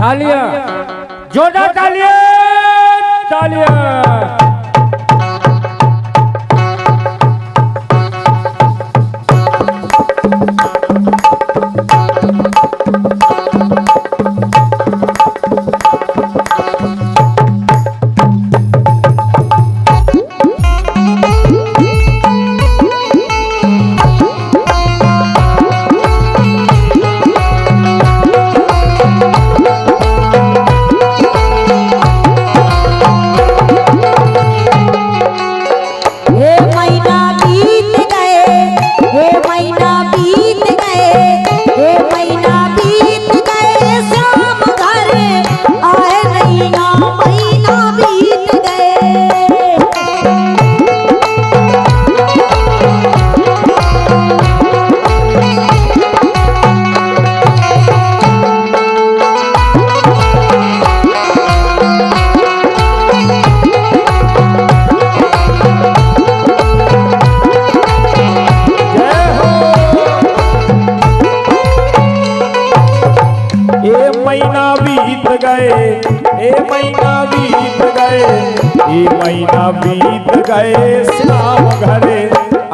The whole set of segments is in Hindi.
तालियां, जोरदार तालियां, तालियां। महीना बीत गए श्याम घरे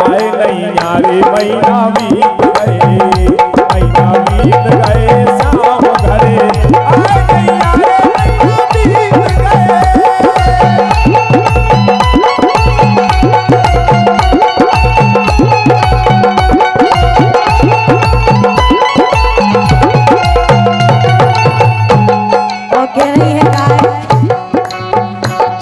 आए नहीं यारे। महीना बीत गए, महीना बीत गए श्याम घरे आए नहीं यारे। महीना बीत गए।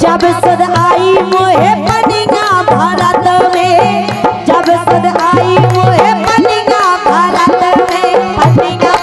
जब सद आई मोहे पनिया भारत में, जब सद आई मोहे पनिया भारत में, पनिया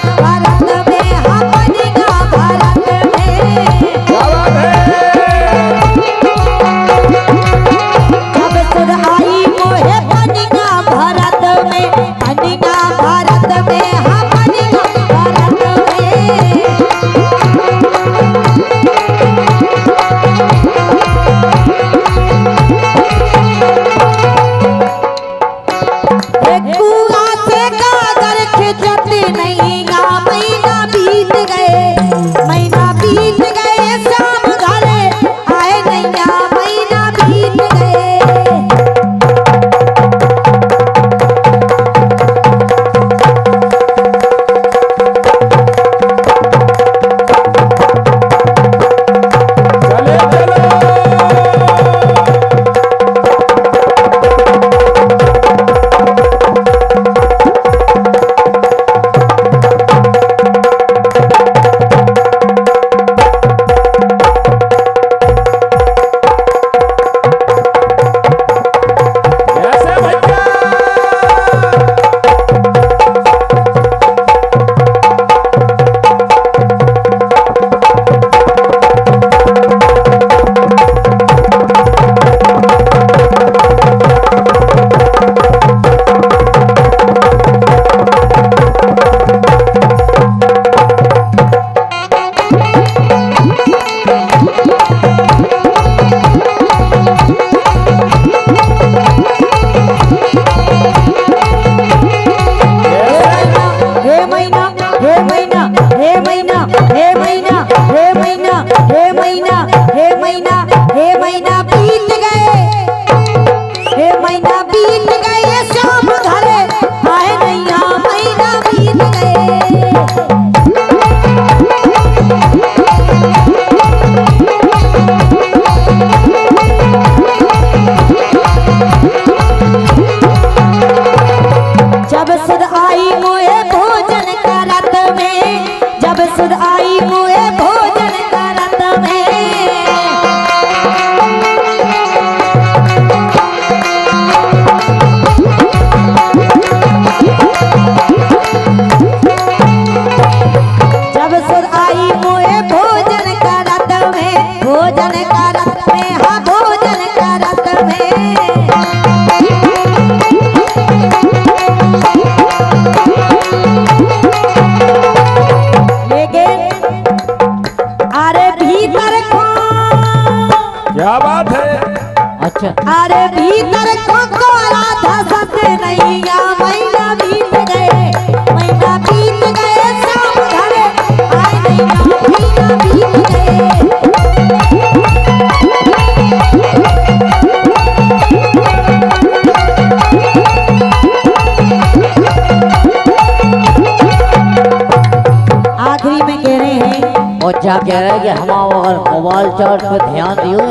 क्या कह रहे हैं कि हम अगर मोबाइल चार्ज पे ध्यान दियो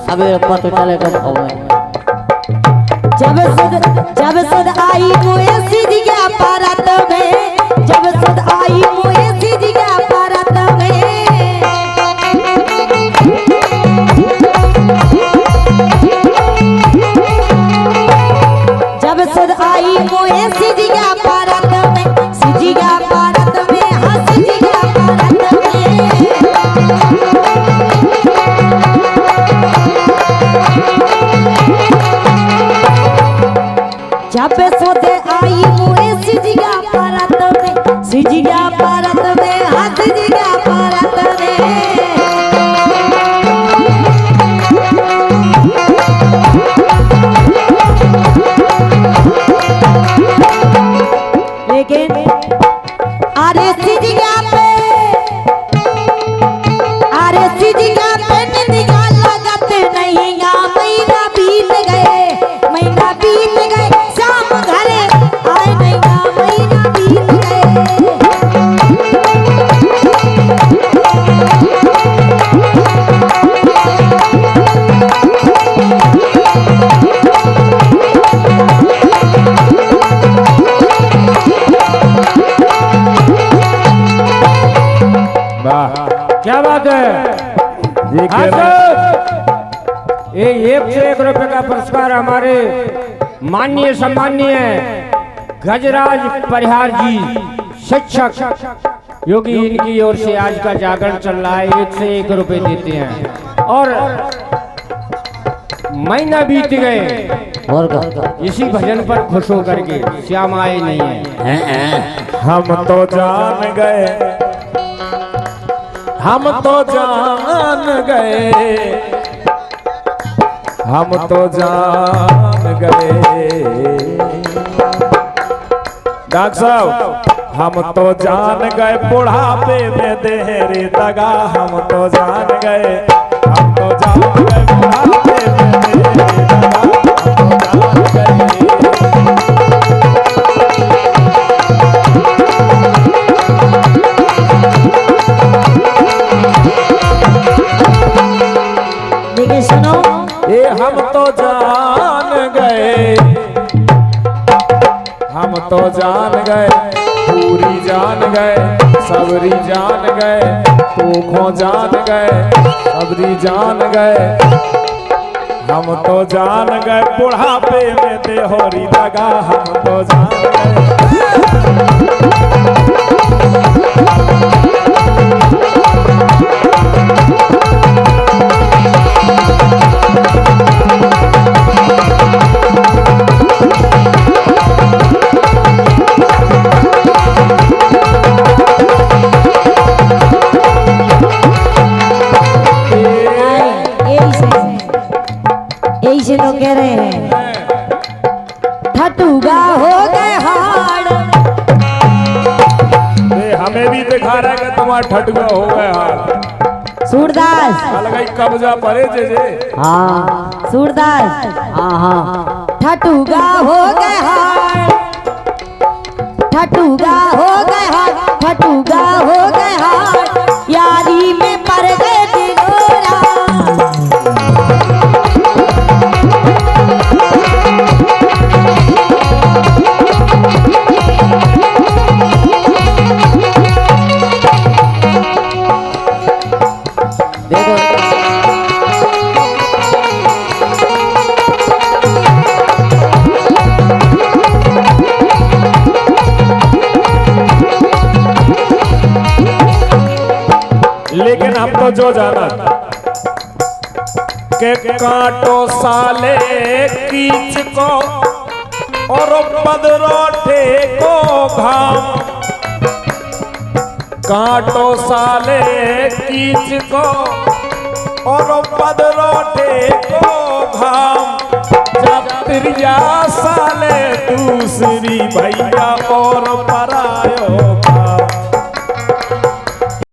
सवेरे पता चलेगा भवन। जब सुध आई मोए सिजिया परत में, जब सुध आई मोए सिजिया परत में, जब सुध आई मोए सिजिया परत में, सिजिया परत में, हाँ सिजिया परत में। जब सुध आई मोए सिजिया परत में, सिजिया परत में, हाँ सिजिया परत में। लेकिन अरे सिजिया पे, अरे सिजिया पे निगाह लगत नहीं, महीना बीत गए, महीना बीत गए, शाम घरे आए नहीं, महीना बीत गए। वाह, क्या बात है। ये हाँ कह सर, ये 1 से 1 रुपए का पुरस्कार हमारे माननीय सम्माननीय गजराज परिहार जी शिक्षक योगी, इनकी ओर से आज का जागरण चल रहा है। 1 से 1 रुपए देते हैं और महीना बीत गए और का इसी भजन पर खुश होकर के श्याम आए नहीं है। हम तो जान गए, हम तो जान गए, हम तो जान गए। डॉक्टर साहब, हम तो जान गए बुढ़ापे में देहरी दगा, हम तो जान गए, हम तो जान गए बुढ़ापे में देहरी दगा, हम तो जान गए। लेकिन सुनो, ये हम तो जान गए, हम तो जान गए, पूरी जान गए, सबरी जान गए, तूखों जान गए, सबरी जान गए। हम तो जान गए बुढ़ापे में देहोरी दगा, हम तो जान गए। यही से लोग कह रहे हैं ठटूगा हो गए हाड़। हमें भी दिखा रहा है कि तुम्हारा ठटुआ हो गए हाल। सूरदास, अलग कब्जा परे जे हाँ सूरदास, हाँ हाँ ठटूगा हो गए हाड़, ठटूगा हो गए हाड़, ठटूगा हो गए हाड़, यारी में पड़ गए दिनोरा। लेकिन हम तो जो जाना के कांटो साले कीच को और पदरोठे को घाम, कांटो साले कीच को और पदरोठे को घाम, जब त्रिया साले दूसरी भैया और